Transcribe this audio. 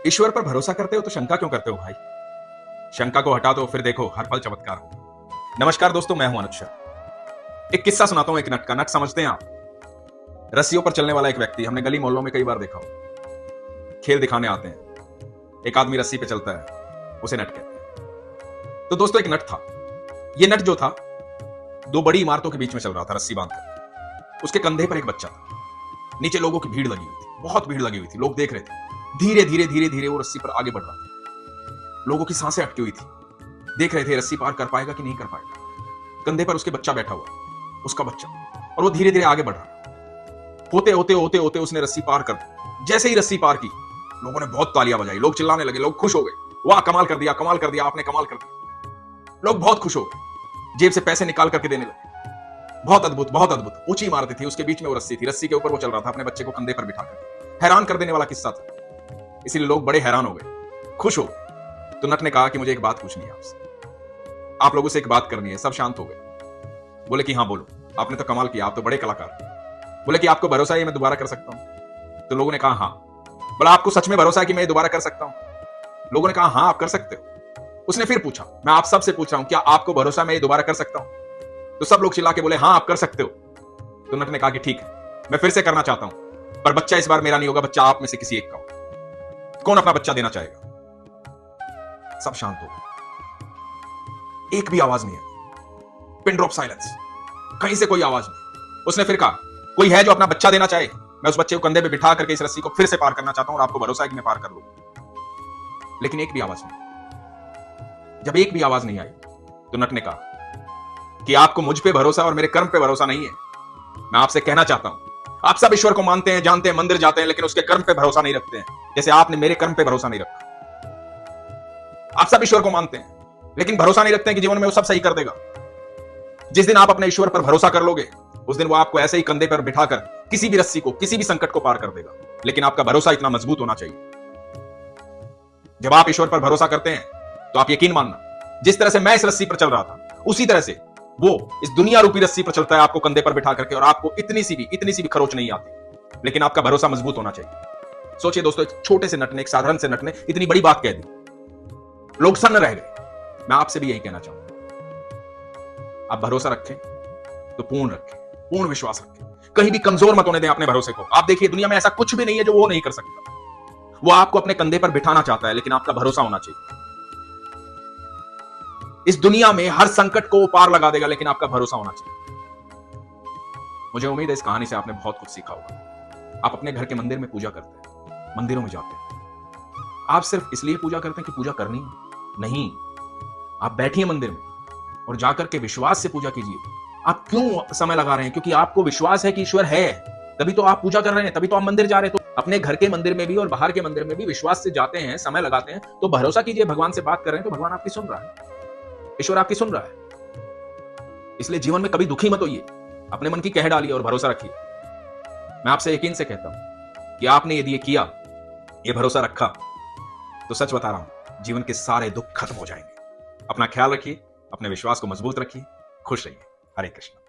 ईश्वर पर भरोसा करते हो तो शंका क्यों करते हो भाई? शंका को हटा दो, फिर देखो हर पल चमत्कार हो। नमस्कार दोस्तों, मैं हूं अनुज शर्मा। एक किस्सा सुनाता हूं एक नट का। नट समझते हैं आप? रस्सियों पर चलने वाला एक व्यक्ति, हमने गली मोहल्लों में कई बार देखा हो। खेल दिखाने आते हैं, एक आदमी रस्सी पे चलता है, उसे नट कहते हैं। तो दोस्तों एक नट था। ये नट जो था, दो बड़ी इमारतों के बीच में चल रहा था रस्सी बांधकर। उसके कंधे पर एक बच्चा था। नीचे लोगों की भीड़ लगी हुई थी, बहुत भीड़ लगी हुई थी, लोग देख रहे थे। धीरे धीरे धीरे धीरे वो रस्सी पर आगे बढ़ रहा था। लोगों की सांसें अटकी हुई थी, देख रहे थे रस्सी पार कर पाएगा कि नहीं कर पाएगा। कंधे पर उसके बच्चा बैठा हुआ, उसका बच्चा, और वो धीरे धीरे आगे बढ़ रहा। होते होते होते होते उसने रस्सी पार कर दी। जैसे ही रस्सी पार की, लोगों ने बहुत तालियां बजाई, लोग चिल्लाने लगे, लोग खुश हो गए। वाह, कमाल कर दिया, कमाल कर दिया, आपने कमाल कर दिया। लोग बहुत खुश हो गए, जेब से पैसे निकाल करके देने लगे। बहुत अद्भुत, बहुत अद्भुत। ऊंची इमारत थी, उसके बीच में वो रस्सी थी, रस्सी के ऊपर वो चल रहा था अपने बच्चे को कंधे पर बिठाकर। हैरान कर देने वाला किस्सा था, इसलिए लोग बड़े हैरान हो गए, खुश हो गए। तो नट ने कहा कि मुझे एक बात पूछनी है आपसे, आप लोगों से एक बात करनी है। सब शांत हो गए। बोले कि हाँ बोलो, आपने तो कमाल किया, आप तो बड़े कलाकार। बोले कि आपको भरोसा है मैं दोबारा कर सकता हूं? तो लोगों ने कहा हाँ। बोला आपको सच में भरोसा है कि मैं दोबारा कर सकता हूं? लोगों ने कहा हाँ आप कर सकते हो। उसने फिर पूछा, मैं आप सबसे पूछ रहा हूं, क्या आपको भरोसा मैं दोबारा कर सकता हूं? तो सब लोग चिल्ला के बोले हाँ आप कर सकते हो। तो नट ने कहा कि ठीक है, मैं फिर से करना चाहता हूं, पर बच्चा इस बार मेरा नहीं होगा, बच्चा आप में से किसी एक का होगा। कौन अपना बच्चा देना चाहेगा? सब शांत हो गए, एक भी आवाज नहीं आई। पिन ड्रॉप साइलेंस, कहीं से कोई आवाज नहीं। उसने फिर कहा, कोई है जो अपना बच्चा देना चाहे? मैं उस बच्चे को कंधे पे बिठा करके इस रस्सी को फिर से पार करना चाहता हूं और आपको भरोसा है कि मैं पार कर लूंगा। लेकिन एक भी आवाज नहीं। जब एक भी आवाज नहीं आई, तो नट ने कहा कि आपको मुझ पे भरोसा और मेरे कर्म पे भरोसा नहीं है। मैं आपसे कहना चाहता हूं, आप सब ईश्वर को मानते हैं, जानते हैं, मंदिर जाते हैं, लेकिन उसके कर्म पे भरोसा नहीं रखते हैं, जैसे आपने मेरे कर्म पे भरोसा नहीं रखा। आप सब ईश्वर को मानते हैं, लेकिन भरोसा नहीं रखते हैं कि जीवन में वो सब सही कर देगा। जिस दिन आप अपने ईश्वर पर भरोसा कर लोगे, उस दिन वो आपको ऐसे ही कंधे पर बिठाकर किसी भी रस्सी को, किसी भी संकट को पार कर देगा। लेकिन आपका भरोसा इतना मजबूत होना चाहिए। जब आप ईश्वर पर भरोसा करते हैं, तो आप यकीन मानना, जिस तरह से मैं इस रस्सी पर चल रहा था, उसी तरह से वो इस दुनिया रूपी रस्सी पर चलता है, आपको कंधे पर बिठा करके, और आपको इतनी सी भी खरोच नहीं आती। लेकिन आपका भरोसा मजबूत होना चाहिए। सोचिए दोस्तों, एक छोटे से नट ने, एक साधारण से नट ने इतनी बड़ी बात कह दी, लोग सन्न रह गए। मैं आपसे भी यही कहना चाहूंगा, आप भरोसा रखें तो पूर्ण रखें, पूर्ण विश्वास रखें, कहीं भी कमजोर मत होने दें अपने भरोसे को। आप देखिए, दुनिया में ऐसा कुछ भी नहीं है जो वो नहीं कर सकता। वो आपको अपने कंधे पर बिठाना चाहता है, लेकिन आपका भरोसा होना चाहिए। इस दुनिया में हर संकट को पार लगा देगा, लेकिन आपका भरोसा होना चाहिए। मुझे उम्मीद है इस कहानी से आपने बहुत कुछ सीखा होगा। आप अपने घर के मंदिर में पूजा करते हैं, मंदिरों में जाते हैं, आप सिर्फ इसलिए पूजा करते हैं कि पूजा करनी है? नहीं, आप बैठिए मंदिर में और जाकर के विश्वास से पूजा कीजिए। आप क्यों समय लगा रहे हैं? क्योंकि आपको विश्वास है कि ईश्वर है, तभी तो आप पूजा कर रहे हैं, तभी तो आप मंदिर जा रहे हैं। तो अपने घर के मंदिर में भी और बाहर के मंदिर में भी विश्वास से जाते हैं, समय लगाते हैं, तो भरोसा कीजिए, भगवान से बात कर रहे हैं तो भगवान आपकी सुन रहा है, ईश्वर आपकी सुन रहा है। इसलिए जीवन में कभी दुखी मत होइए, अपने मन की कह डालिए और भरोसा रखिए। मैं आपसे यकीन से कहता हूं कि आपने यदि ये किया, ये भरोसा रखा, तो सच बता रहा हूं, जीवन के सारे दुख खत्म हो जाएंगे। अपना ख्याल रखिए, अपने विश्वास को मजबूत रखिए, खुश रहिए। हरे कृष्ण।